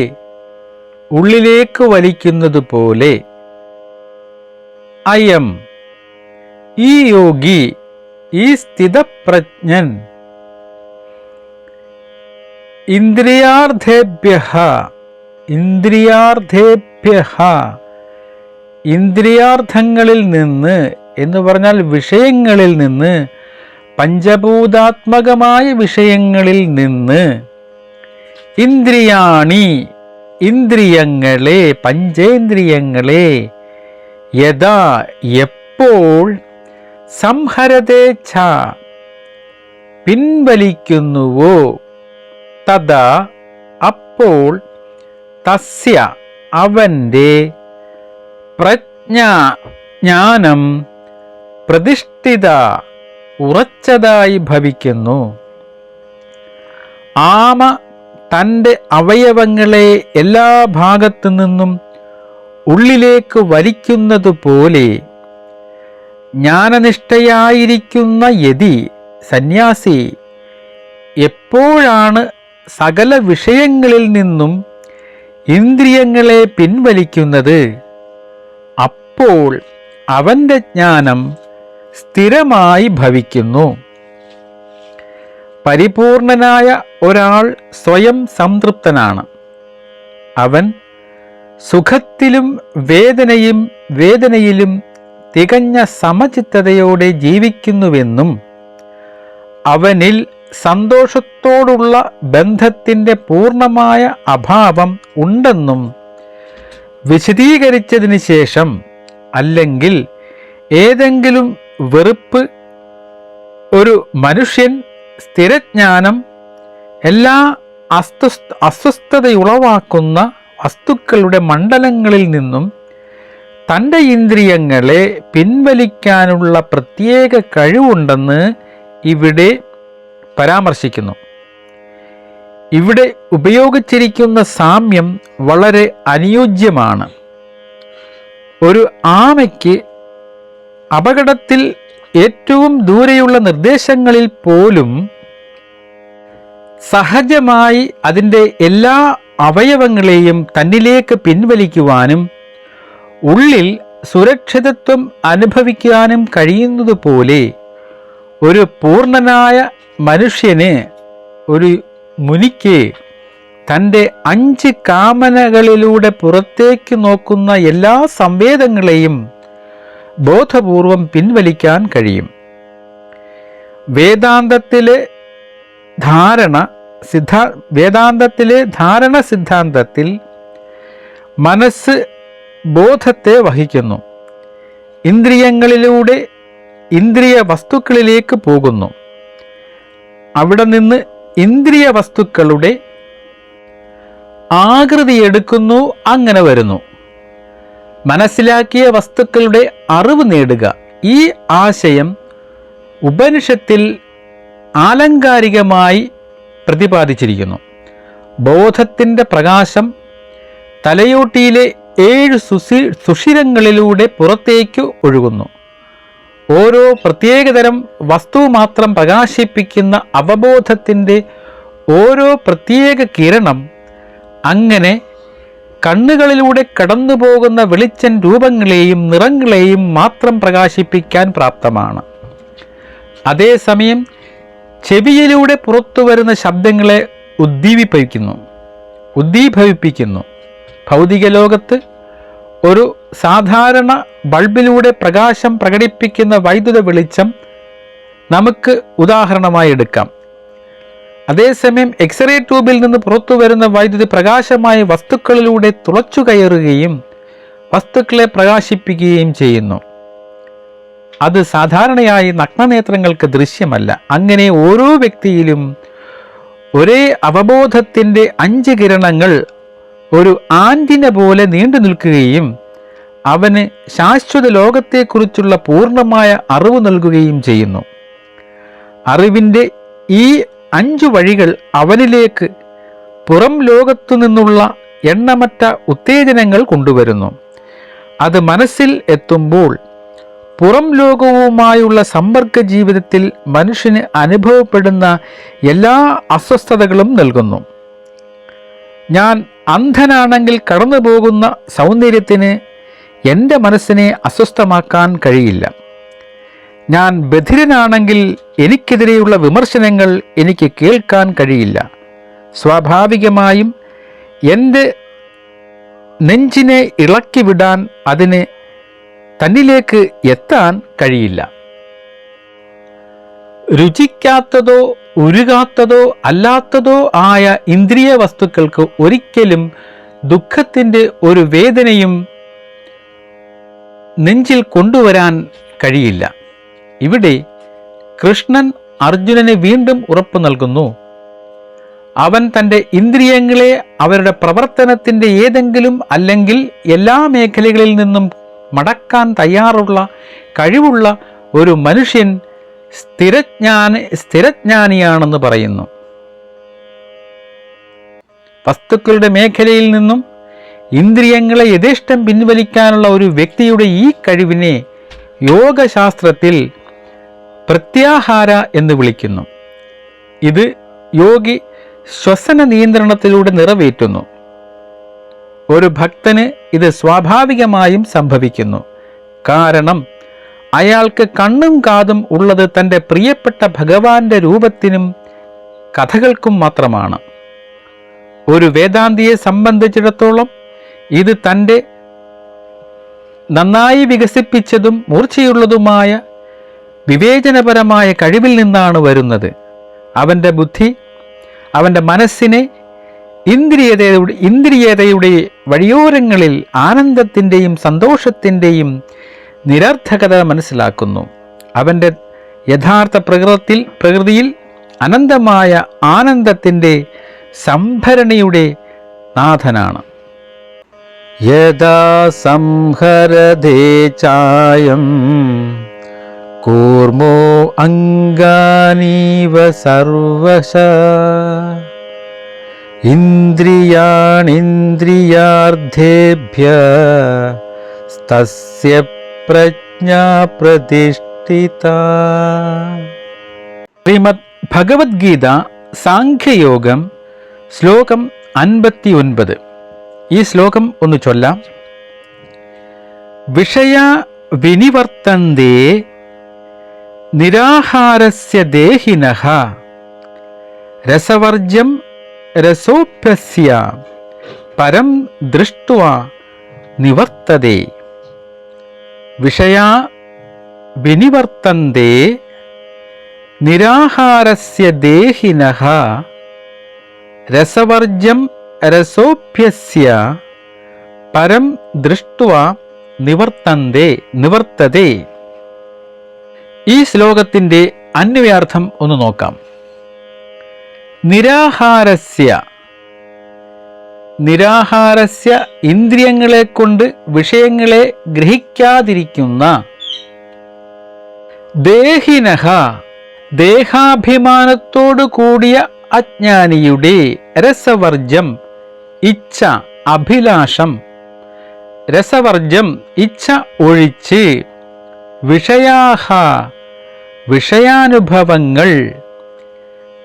ഉള്ളിലേക്ക് വലിക്കുന്നത് പോലെ. അയം ഈ യോഗി, ഈ സ്ഥിതപ്രജ്ഞൻ. ഇന്ദ്രിയാർത്ഥേഭ്യഃ ഇന്ദ്രിയാർത്ഥേഭ്യഃ ഇന്ദ്രിയാർത്ഥങ്ങളിൽ നിന്ന് എന്ന് പറഞ്ഞാൽ വിഷയങ്ങളിൽ നിന്ന്, പഞ്ചഭൂതാത്മകമായ വിഷയങ്ങളിൽ നിന്ന്. ഇന്ദ്രിയാണി ഇന്ദ്രിയങ്ങളെ, പഞ്ചേന്ദ്രിയങ്ങളെ. യഥാ എപ്പോൾ, സംഹരതേ ഛ പിൻവലിക്കുന്നുവോ, തഥാ അപ്പോൾ, തസ്യ അവൻ്റെ, പ്രജ്ഞ ജ്ഞാനം, പ്രതിഷ്ഠിത ഉറച്ചതായി ഭവിക്കുന്നു. ആമ തൻ്റെ അവയവങ്ങളെ എല്ലാ ഭാഗത്തു നിന്നും ഉള്ളിലേക്ക് വലിക്കുന്നത് പോലെ ജ്ഞാനനിഷ്ഠയായിരിക്കുന്ന യതി, സന്യാസി, എപ്പോഴാണ് സകല വിഷയങ്ങളിൽ നിന്നും ഇന്ദ്രിയങ്ങളെ പിൻവലിക്കുന്നത്, അപ്പോൾ അവൻ്റെ ജ്ഞാനം സ്ഥിരമായി ഭവിക്കുന്നു. പരിപൂർണനായ ഒരാൾ സ്വയം സംതൃപ്തനാണ്. അവൻ സുഖത്തിലും വേദനയിലും തികഞ്ഞ സമചിത്തതയോടെ ജീവിക്കുന്നുവെന്നും അവനിൽ സന്തോഷത്തോടുള്ള ബന്ധത്തിൻ്റെ പൂർണ്ണമായ അഭാവം ഉണ്ടെന്നും വിശദീകരിച്ചതിന് ശേഷം, അല്ലെങ്കിൽ ഏതെങ്കിലും വെറുപ്പ് ഒരു മനുഷ്യൻ സ്ഥിരജ്ഞാനം എല്ലാ അസ്വസ്ഥതയുളവാക്കുന്ന വസ്തുക്കളുടെ മണ്ഡലങ്ങളിൽ നിന്നും തൻ്റെ ഇന്ദ്രിയങ്ങളെ പിൻവലിക്കാനുള്ള പ്രത്യേക കഴിവുണ്ടെന്ന് ഇവിടെ പരാമർശിക്കുന്നു. ഇവിടെ ഉപയോഗിച്ചിരിക്കുന്ന സാമ്യം വളരെ അനുയോജ്യമാണ്. ഒരു ആമയ്ക്ക് അപകടത്തിൽ ഏറ്റവും ദൂരെയുള്ള നിർദ്ദേശങ്ങളിൽ പോലും സഹജമായി അതിൻ്റെ എല്ലാ അവയവങ്ങളെയും തന്നിലേക്ക് പിൻവലിക്കുവാനും ഉള്ളിൽ സുരക്ഷിതത്വം അനുഭവിക്കാനും കഴിയുന്നതുപോലെ ഒരു പൂർണ്ണനായ മനുഷ്യന്, ഒരു മുനിക്ക് തൻ്റെ 5 കാമനകളിലൂടെ പുറത്തേക്ക് നോക്കുന്ന എല്ലാ സംവേദങ്ങളെയും ബോധപൂർവം പിൻവലിക്കാൻ കഴിയും. വേദാന്തത്തിലെ ധാരണ സിദ്ധാന്തത്തിൽ മനസ്സ് ബോധത്തെ വഹിക്കുന്നു. ഇന്ദ്രിയങ്ങളിലൂടെ ഇന്ദ്രിയ വസ്തുക്കളിലേക്ക് പോകുന്നു. അവിടെ നിന്ന് ഇന്ദ്രിയ വസ്തുക്കളുടെ ആകൃതി എടുക്കുന്നു, അങ്ങനെ വരുന്നു. മനസ്സിലാക്കിയ വസ്തുക്കളുടെ അറിവ് നേടുക. ഈ ആശയം ഉപനിഷത്തിൽ ആലങ്കാരികമായി പ്രതിപാദിച്ചിരിക്കുന്നു. ബോധത്തിൻ്റെ പ്രകാശം തലയോട്ടിയിലെ 7 സുഷിരങ്ങളിലൂടെ പുറത്തേക്ക് ഒഴുകുന്നു. ഓരോ പ്രത്യേകതരം വസ്തു മാത്രം പ്രകാശിപ്പിക്കുന്ന അവബോധത്തിൻ്റെ ഓരോ പ്രത്യേക കിരണം അങ്ങനെ കണ്ണുകളിലൂടെ കടന്നു പോകുന്ന വെളിച്ചം രൂപങ്ങളെയും നിറങ്ങളെയും മാത്രം പ്രകാശിപ്പിക്കാൻ പ്രാപ്തമാണ്. അതേസമയം ചെവിയിലൂടെ പുറത്തു വരുന്ന ശബ്ദങ്ങളെ ഉദ്ദീപിപ്പിക്കുന്നു. ഭൗതിക ലോകത്ത് ഒരു സാധാരണ ബൾബിലൂടെ പ്രകാശം പ്രകടിപ്പിക്കുന്ന വൈദ്യുത വെളിച്ചം നമുക്ക് ഉദാഹരണമായി എടുക്കാം. അതേസമയം എക്സ്റേ ട്യൂബിൽ നിന്ന് പുറത്തു വരുന്ന വൈദ്യുതി പ്രകാശമായ വസ്തുക്കളിലൂടെ തുളച്ചു കയറുകയും വസ്തുക്കളെ പ്രകാശിപ്പിക്കുകയും ചെയ്യുന്നു. അത് സാധാരണയായി നഗ്നനേത്രങ്ങൾക്ക് ദൃശ്യമല്ല. അങ്ങനെ ഓരോ വ്യക്തിയിലും ഒരേ അവബോധത്തിൻ്റെ 5 കിരണങ്ങൾ ഒരു ആന്റിന പോലെ നീണ്ടു നിൽക്കുകയും അവന് ശാശ്വത ലോകത്തെക്കുറിച്ചുള്ള പൂർണ്ണമായ അറിവ് നൽകുകയും ചെയ്യുന്നു. അറിവിൻ്റെ ഈ 5 വഴികൾ അവനിലേക്ക് പുറം ലോകത്തു നിന്നുള്ള എണ്ണമറ്റ ഉത്തേജനങ്ങൾ കൊണ്ടുവരുന്നു. അത് മനസ്സിൽ എത്തുമ്പോൾ പുറം ലോകവുമായുള്ള സമ്പർക്ക ജീവിതത്തിൽ മനുഷ്യന് അനുഭവപ്പെടുന്ന എല്ലാ അസ്വസ്ഥതകളും നൽകുന്നു. ഞാൻ അന്ധനാണെങ്കിൽ കടന്നു പോകുന്ന സൗന്ദര്യത്തിന് എൻ്റെ മനസ്സിനെ അസ്വസ്ഥമാക്കാൻ കഴിയില്ല. ഞാൻ ബധിരനാണെങ്കിൽ എനിക്കെതിരെയുള്ള വിമർശനങ്ങൾ എനിക്ക് കേൾക്കാൻ കഴിയില്ല. സ്വാഭാവികമായും എൻ്റെ നെഞ്ചിനെ ഇളക്കി വിടാൻ അതിന് തന്നിലേക്ക് എത്താൻ കഴിയില്ല. രുചിക്കാത്തതോ ഉരുകാത്തതോ അല്ലാത്തതോ ആയ ഇന്ദ്രിയ വസ്തുക്കൾക്ക് ഒരിക്കലും ദുഃഖത്തിൻ്റെ ഒരു വേദനയും നെഞ്ചിൽ കൊണ്ടുവരാൻ കഴിയില്ല. ഇവിടെ കൃഷ്ണൻ അർജുനന് വീണ്ടും ഉറപ്പു നൽകുന്നു. അവൻ തൻ്റെ ഇന്ദ്രിയങ്ങളെ അവരുടെ പ്രവർത്തനത്തിൻ്റെ ഏതെങ്കിലും അല്ലെങ്കിൽ എല്ലാ മേഖലകളിൽ നിന്നും മടക്കാൻ തയ്യാറുള്ള കഴിവുള്ള ഒരു മനുഷ്യൻ സ്ഥിരജ്ഞാനിയാണെന്ന് പറയുന്നു. വസ്തുക്കളുടെ മേഖലയിൽ നിന്നും ഇന്ദ്രിയങ്ങളെ യഥേഷ്ടം പിൻവലിക്കാനുള്ള ഒരു വ്യക്തിയുടെ ഈ കഴിവിനെ യോഗശാസ്ത്രത്തിൽ പ്രത്യാഹാര എന്ന് വിളിക്കുന്നു. ഇത് യോഗി ശ്വസന നിയന്ത്രണത്തിലൂടെ നിറവേറ്റുന്നു. ഒരു ഭക്തന് ഇത് സ്വാഭാവികമായും സംഭവിക്കുന്നു. കാരണം അയാൾക്ക് കണ്ണും കാതും ഉള്ളത് തൻ്റെ പ്രിയപ്പെട്ട ഭഗവാന്റെ രൂപത്തിനും കഥകൾക്കും മാത്രമാണ്. ഒരു വേദാന്തിയെ സംബന്ധിച്ചിടത്തോളം ഇത് തൻ്റെ നന്നായി വികസിപ്പിച്ചതും മൂർച്ചയുള്ളതുമായ വിവേചനപരമായ കഴിവിൽ നിന്നാണ് വരുന്നത്. അവൻ്റെ ബുദ്ധി അവൻ്റെ മനസ്സിനെ ഇന്ദ്രിയതയുടെ വഴിയോരങ്ങളിൽ ആനന്ദത്തിൻ്റെയും സന്തോഷത്തിൻ്റെയും നിരർത്ഥകത മനസ്സിലാക്കുന്നു. അവൻ്റെ യഥാർത്ഥ പ്രകൃതിയിൽ അനന്തമായ ആനന്ദത്തിൻ്റെ സംഭരണിയുടെ നാഥനാണ്. യദാ സംഹരതേ ചായം കൂർമോ അംഗാനീവ സർവശ ഇന്ദ്രിയാണിന്ദ്രിയാർത്ഥേഭ്യ തസ്യ പ്രജ്ഞാ പ്രതിഷ്ഠിത. ശ്രീമദ് ഭഗവത്ഗീത സാഖ്യയോഗം ശ്ലോകം 59. ഈ ശ്ലോകം ഒന്ന് ചൊല്ലാം. വിഷയ വിനിവർത്തന്തേ നിരാഹാരസ്യ ദേഹിനഃ രസവർജ്യം രസോഭ്യസ്യ പരം ദൃഷ്ട്വാ നിവർത്തതേ. വിഷയാ വിനിവർത്തന്തേ നിരാഹാരസ്യ ദേഹിനഃ രസവർജ്യം രസോഭ്യസ്യ പരം ദൃഷ്ട്വാ നിവർത്തതേ. ഈ ശ്ലോകത്തിൻ്റെ അന്വയാർത്ഥം ഒന്ന് നോക്കാം. നിരാഹാരസ്യ ഇന്ദ്രിയങ്ങളെ കൊണ്ട് വിഷയങ്ങളെ ഗ്രഹിക്കാതിരിക്കുന്ന, ദേഹിനഃ ദേഹാഭിമാനത്തോടു കൂടിയ അജ്ഞാനിയുടെ, രസവർജ്യം ഇച്ഛ അഭിലാഷം, രസവർജ്യം ഇച്ഛ ഒഴിച്ച്, വിഷയാഹ വിഷയാനുഭവങ്ങൾ,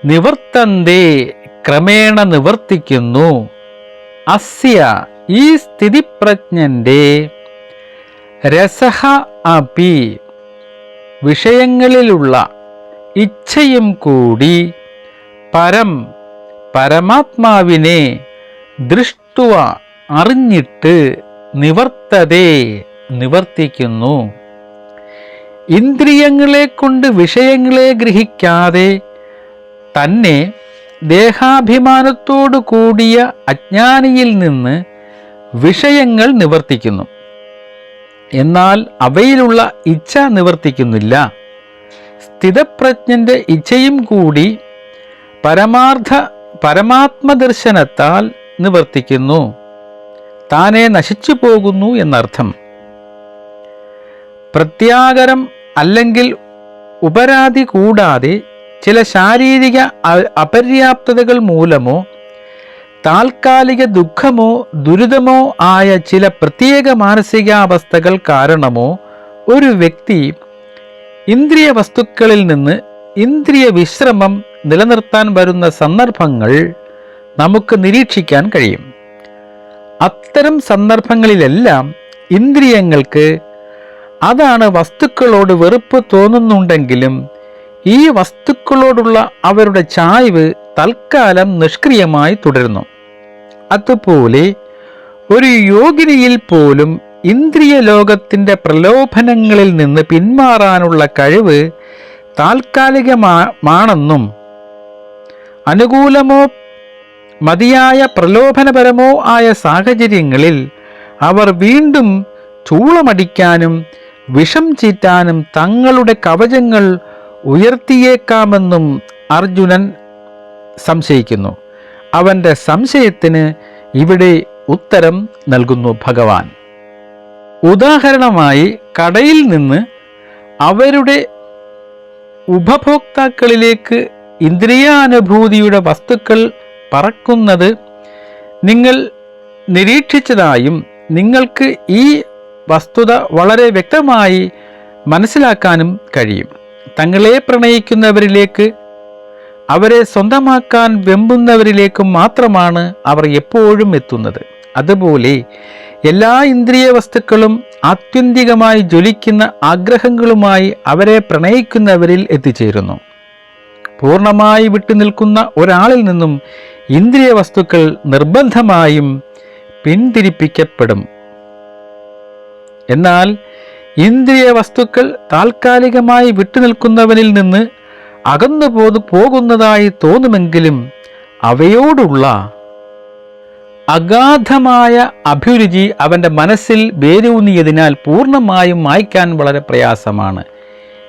നിവർത്തന്തേ ക്രമേണ നിവർത്തിക്കുന്നു, അസ്യ ഈ സ്ഥിതിപ്രജ്ഞന്റെ രസഃ അപി വിഷയങ്ങളിലുള്ള ഇച്ഛയും കൂടി പരമാത്മാവിനെ ദൃഷ്ടുവ അറിഞ്ഞിട്ട് നിവർത്തിക്കുന്നു. ഇന്ദ്രിയങ്ങളെ കൊണ്ട് വിഷയങ്ങളെ ഗ്രഹിക്കാതെ തന്നെ ദേഹാഭിമാനത്തോടു കൂടിയ അജ്ഞാനിയിൽ നിന്ന് വിഷയങ്ങൾ നിവർത്തിക്കുന്നു. എന്നാൽ അവയിലുള്ള ഇച്ഛ നിവർത്തിക്കുന്നില്ല. സ്ഥിതപ്രജ്ഞന്റെ ഇച്ഛയും കൂടി പരമാത്മദർശനത്താൽ നിവർത്തിക്കുന്നു. താനെ നശിച്ചു പോകുന്നു എന്നർത്ഥം. പ്രത്യാഗരം അല്ലെങ്കിൽ ഉപരാധി കൂടാതെ ചില ശാരീരിക അപര്യാപ്തതകൾ മൂലമോ താൽക്കാലിക ദുഃഖമോ ദുരിതമോ ആയ ചില പ്രത്യേക മാനസികാവസ്ഥകൾ കാരണമോ ഒരു വ്യക്തി ഇന്ദ്രിയ വസ്തുക്കളിൽ നിന്ന് ഇന്ദ്രിയ വിശ്രമം നിലനിർത്താൻ വരുന്ന സന്ദർഭങ്ങൾ നമുക്ക് നിരീക്ഷിക്കാൻ കഴിയും. അത്തരം സന്ദർഭങ്ങളിലെല്ലാം ഇന്ദ്രിയങ്ങൾക്ക് അതാണ് വസ്തുക്കളോട് വെറുപ്പ് തോന്നുന്നുണ്ടെങ്കിലും ഈ വസ്തുക്കളോടുള്ള അവരുടെ ചായ്വ് തൽക്കാലം നിഷ്ക്രിയമായി തുടരുന്നു. അതുപോലെ ഒരു യോഗിനിയിൽ പോലും ഇന്ദ്രിയ ലോകത്തിൻ്റെ പ്രലോഭനങ്ങളിൽ നിന്ന് പിന്മാറാനുള്ള കഴിവ് താൽക്കാലികമാണെന്നും അനുകൂലമോ മതിയായ പ്രലോഭനപരമോ ആയ സാഹചര്യങ്ങളിൽ അവർ വീണ്ടും ചൂളമടിക്കാനും വിഷം ചീറ്റാനും തങ്ങളുടെ കവചങ്ങൾ ഉയർത്തിയേക്കാമെന്നും അർജുനൻ സംശയിക്കുന്നു. അവൻ്റെ സംശയത്തിന് ഇവിടെ ഉത്തരം നൽകുന്നു ഭഗവാൻ. ഉദാഹരണമായി കടയിൽ നിന്ന് അവരുടെ ഉപഭോക്താക്കളിലേക്ക് ഇന്ദ്രിയാനുഭൂതിയുടെ വസ്തുക്കൾ പറക്കുന്നത് നിങ്ങൾ നിരീക്ഷിച്ചതായും നിങ്ങൾക്ക് ഈ വസ്തുത വളരെ വ്യക്തമായി മനസ്സിലാക്കാനും കഴിയും. തങ്ങളെ പ്രണയിക്കുന്നവരിലേക്ക് അവരെ സ്വന്തമാക്കാൻ വെമ്പുന്നവരിലേക്കും മാത്രമാണ് അവർ എപ്പോഴും എത്തുന്നത്. അതുപോലെ എല്ലാ ഇന്ദ്രിയ വസ്തുക്കളും ആത്യന്തികമായി ജ്വലിക്കുന്ന ആഗ്രഹങ്ങളുമായി അവരെ പ്രണയിക്കുന്നവരിൽ എത്തിച്ചേരുന്നു. പൂർണ്ണമായി വിട്ടുനിൽക്കുന്ന ഒരാളിൽ നിന്നും ഇന്ദ്രിയ വസ്തുക്കൾ നിർബന്ധമായും പിന്തിരിപ്പിക്കപ്പെടും. എന്നാൽ ഇന്ദ്രിയ വസ്തുക്കൾ താൽക്കാലികമായി വിട്ടുനിൽക്കുന്നവനിൽ നിന്ന് അകന്നു പോകുന്നതായി തോന്നുമെങ്കിലും അവയോടുള്ള അഗാധമായ അഭിരുചി അവൻ്റെ മനസ്സിൽ വേരൂന്നിയതിനാൽ പൂർണ്ണമായും മായ്ക്കാൻ വളരെ പ്രയാസമാണ്.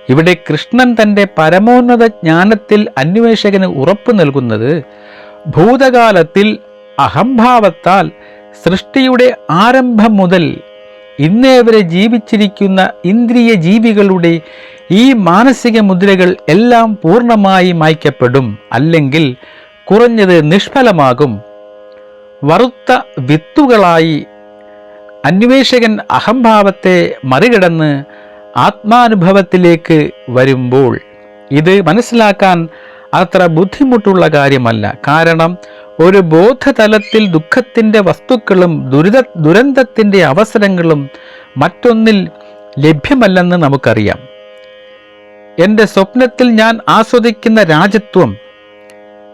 ഇവിടെ കൃഷ്ണൻ തൻ്റെ പരമോന്നത ജ്ഞാനത്തിൽ അന്വേഷകന് ഉറപ്പു നൽകുന്നത് ഭൂതകാലത്തിൽ അഹംഭാവത്താൽ സൃഷ്ടിയുടെ ആരംഭം മുതൽ ഇന്നേ വരെ ജീവിച്ചിരിക്കുന്ന ഇന്ദ്രിയ ജീവികളുടെ ഈ മാനസിക മുദ്രകൾ എല്ലാം പൂർണ്ണമായി മായ്ക്കപ്പെടും, അല്ലെങ്കിൽ കുറഞ്ഞത് നിഷ്ഫലമാകും. വറുത്ത വിത്തുകളായി അന്വേഷകൻ അഹംഭാവത്തെ മറികടന്ന് ആത്മാനുഭവത്തിലേക്ക് വരുമ്പോൾ ഇത് മനസ്സിലാക്കാൻ അത്ര ബുദ്ധിമുട്ടുള്ള കാര്യമല്ല. കാരണം ഒരു ബോധതലത്തിൽ ദുഃഖത്തിൻ്റെ വസ്തുക്കളും ദുരന്തത്തിൻ്റെ അവസരങ്ങളും മറ്റൊന്നിൽ ലഭ്യമല്ലെന്ന് നമുക്കറിയാം. എൻ്റെ സ്വപ്നത്തിൽ ഞാൻ ആസ്വദിക്കുന്ന രാജത്വം,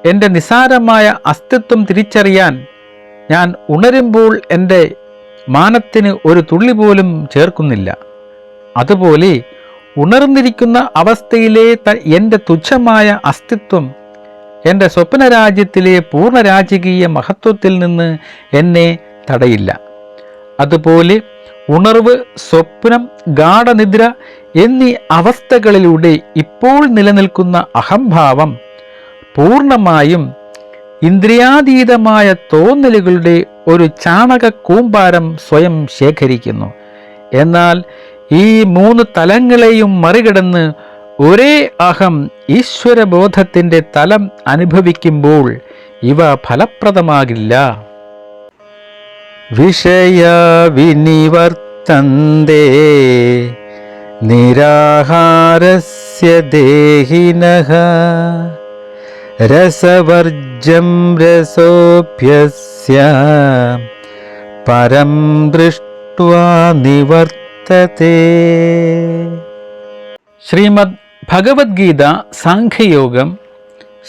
എൻ്റെ നിസാരമായ അസ്തിത്വം തിരിച്ചറിയാൻ ഞാൻ ഉണരുമ്പോൾ എൻ്റെ മാനത്തിന് ഒരു തുള്ളി പോലും ചേർക്കുന്നില്ല. അതുപോലെ ഉണർന്നിരിക്കുന്ന അവസ്ഥയിലെ എൻ്റെ തുച്ഛമായ അസ്തിത്വം എൻ്റെ സ്വപ്നരാജ്യത്തിലെ പൂർണ്ണരാജകീയ മഹത്വത്തിൽ നിന്ന് എന്നെ തടയില്ല. അതുപോലെ ഉണർവ്, സ്വപ്നം, ഗാഠനിദ്ര എന്നീ അവസ്ഥകളിലൂടെ ഇപ്പോൾ നിലനിൽക്കുന്ന അഹംഭാവം പൂർണ്ണമായും ഇന്ദ്രിയാതീതമായ തോന്നലുകളുടെ ഒരു ചാണക കൂമ്പാരം സ്വയം ശേഖരിക്കുന്നു. എന്നാൽ ഈ മൂന്ന് തലങ്ങളെയും മറികടന്ന് ഒരേ അഹം ഈശ്വരബോധത്തിൻ്റെ തലം അനുഭവിക്കുമ്പോൾ ഇവ ഫലപ്രദമാകില്ല. വിഷയ വിനിവർത്തന്തേ നിരാഹാരസ്യ ദേഹിനഃ രസവർജം രസോഭ്യസ്യ പുരുഷസ്യ പരം ദൃഷ്ട്വാ നിവർത്തതേ. ശ്രീമദ് ഭഗവത്ഗീത സാഖ്യയോഗം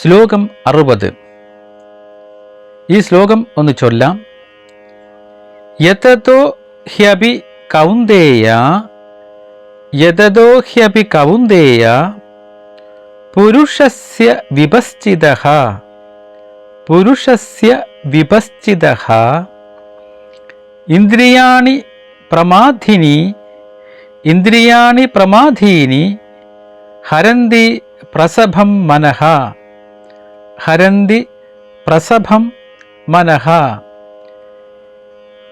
ശ്ലോകം 60. ഈ ശ്ലോകം ഒന്ന് ചൊല്ലാം. യതതോ ഹ്യപി കൗന്ദേയ യതതോ ഹ്യപി കൗന്ദേയ പുരുഷസ്യ വിപശ്ചിതഃ പുരുഷസ്യ വിപശ്ചിതഃ ഇന്ദ്രിയാണി പ്രമാധീനി ഹരന്തി പ്രസഭം മനഃ ഹരന്തി പ്രസഭം മനഃ.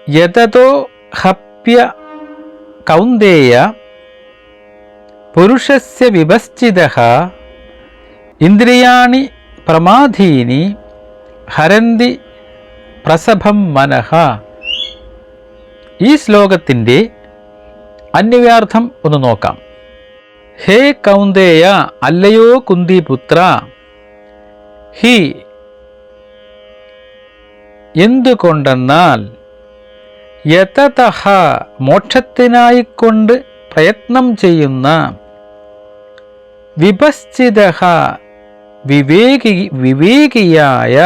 യതതോ ഹപ്യ കൗന്ദേയ പുരുഷസ്യ വിപശ്ചിതഃ ഇന്ദ്രിയാണി പ്രമാധീനി ഹരന്തി പ്രസഭം മനഃ. ഈ ശ്ലോകത്തിൻ്റെ അന്വയാർത്ഥം ഒന്ന് നോക്കാം. ഹേ കൗന്ദേയ, അല്ലയോ കുന്തിപുത്ര, ഹി എന്തുകൊണ്ടെന്നാൽ യതതഃ മോക്ഷത്തിനായിക്കൊണ്ട് പ്രയത്നം ചെയ്യുന്ന വിപശ്ചിതഃ വിവേകിയായ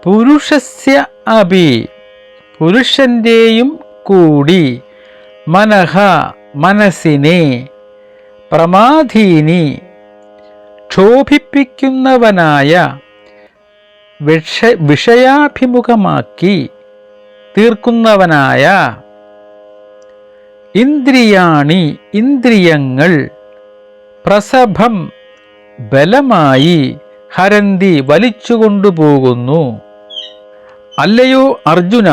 പുരുഷസ്യ അപി പുരുഷൻ്റെയും കൂടി മനഃ മനസ്സിനെ പ്രമാധീനി ക്ഷോഭിപ്പിക്കുന്നവനായ വിഷയാഭിമുഖമാക്കി തീർക്കുന്നവനായ ഇന്ദ്രിയാണി ഇന്ദ്രിയങ്ങൾ പ്രസഭം ബലമായി ഹരന്തി വലിച്ചുകൊണ്ടുപോകുന്നു. അല്ലയോ അർജുന,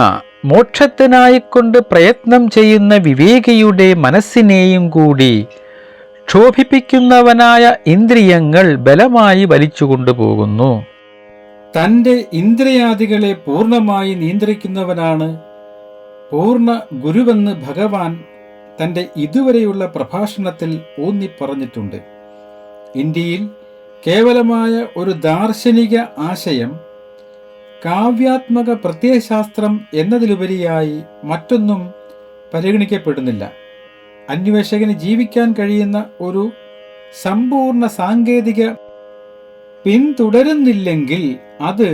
മോക്ഷത്തിനായിക്കൊണ്ട് പ്രയത്നം ചെയ്യുന്ന വിവേകിയുടെ മനസ്സിനെയും കൂടി ക്ഷോഭിപ്പിക്കുന്നവനായ ഇന്ദ്രിയങ്ങൾ ബലമായി വലിച്ചുകൊണ്ടുപോകുന്നു. തൻ്റെ ഇന്ദ്രിയാദികളെ പൂർണ്ണമായി നിയന്ത്രിക്കുന്നവനാണ് പൂർണ്ണ ഗുരുവെന്ന് ഭഗവാൻ തൻ്റെ ഇതുവരെയുള്ള പ്രഭാഷണത്തിൽ ഊന്നി പറഞ്ഞിട്ടുണ്ട്. ഇന്ത്യയിൽ കേവലമായ ഒരു ദാർശനിക ആശയം, കാവ്യാത്മക പ്രത്യയശാസ്ത്രം എന്നതിലുപരിയായി മറ്റൊന്നും പരിഗണിക്കപ്പെടുന്നില്ല. അന്വേഷകന് ജീവിക്കാൻ കഴിയുന്ന ഒരു സമ്പൂർണ്ണ സാങ്കേതിക പിന്തുടരുന്നില്ലെങ്കിൽ അത്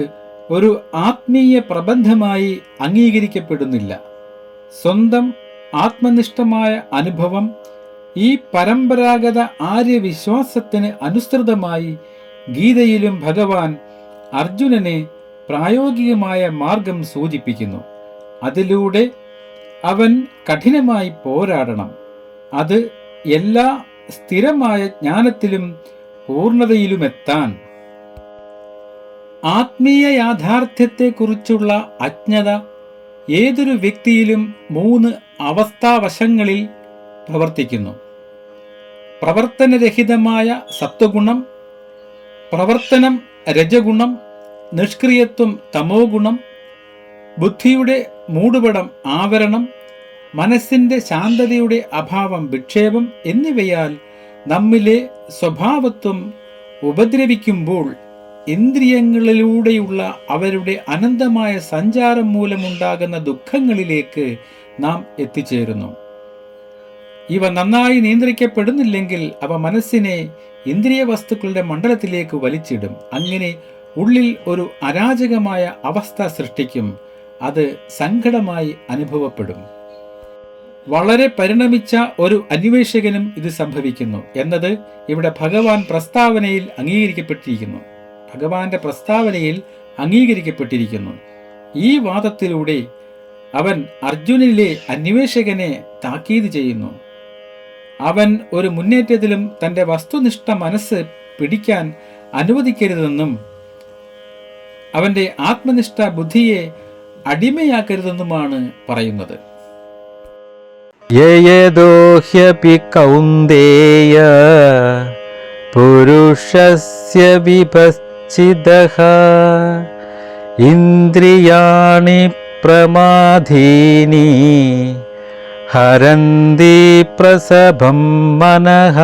ഒരു ആത്മീയ പ്രബന്ധമായി അംഗീകരിക്കപ്പെടുന്നില്ല. സ്വന്തം ആത്മനിഷ്ഠമായ അനുഭവം ഈ പരമ്പരാഗത ആര്യവിശ്വാസത്തിന് അനുസൃതമായി ഗീതയിലും ഭഗവാൻ അർജുനനെ പ്രായോഗികമായ മാർഗം സൂചിപ്പിക്കുന്നു. അതിലൂടെ അവൻ കഠിനമായി പോരാടണം. അത് എല്ലാ സ്ഥിരമായ ജ്ഞാനത്തിലും പൂർണ്ണതയിലുമെത്താൻ. ആത്മീയ യാഥാർത്ഥ്യത്തെക്കുറിച്ചുള്ള അജ്ഞത ഏതൊരു വ്യക്തിയിലും 3 അവസ്ഥാവശങ്ങളിൽ പ്രവർത്തിക്കുന്നു. പ്രവർത്തനരഹിതമായ സത്വഗുണം, പ്രവർത്തനം രജഗുണം, നിഷ്ക്രിയത്വം തമോ ഗുണം, ബുദ്ധിയുടെ മൂടുപടം ആവരണം, മനസ്സിൻ്റെ ശാന്തതയുടെ അഭാവം വിക്ഷേപം എന്നിവയാൽ നമ്മിലെ സ്വഭാവത്വം ഉപദ്രവിക്കുമ്പോൾ ഇന്ദ്രിയങ്ങളിലൂടെയുള്ള അവരുടെ അനന്തമായ സഞ്ചാരം മൂലമുണ്ടാകുന്ന ദുഃഖങ്ങളിലേക്ക് നാം എത്തിച്ചേരുന്നു. ഇവ നന്നായി നിയന്ത്രിക്കപ്പെടുന്നില്ലെങ്കിൽ അവ മനസ്സിനെ ഇന്ദ്രിയ വസ്തുക്കളുടെ മണ്ഡലത്തിലേക്ക് വലിച്ചിടും. അങ്ങനെ ഉള്ളിൽ ഒരു അരാജകമായ അവസ്ഥ സൃഷ്ടിക്കും. അത് സങ്കടമായി അനുഭവപ്പെടും. വളരെ പരിണമിച്ച ഒരു അന്വേഷകനും ഇത് സംഭവിക്കുന്നു എന്നത് ഇവിടെ ഭഗവാന്റെ പ്രസ്താവനയിൽ അംഗീകരിക്കപ്പെട്ടിരിക്കുന്നു. ഈ വാദത്തിലൂടെ അവൻ അർജുനനിലെ അന്വേഷകനെ താക്കീത് ചെയ്യുന്നു. അവൻ ഒരു മുന്നേറ്റത്തിലും തൻ്റെ വസ്തുനിഷ്ഠ മനസ്സ് പിടിക്കാൻ അനുവദിക്കരുതെന്നും അവൻ്റെ ആത്മനിഷ്ഠ ബുദ്ധിയെ അടിമയാക്കരുതെന്നുമാണ് പറയുന്നത്. യയതോ ഹ്യപി കൗന്ദേയ പുരുഷസ്യ വിപശ്ചിതഃ ഇന്ദ്രിയാണി പ്രമാധീനി ഹരന്തി പ്രസഭം മനഃ.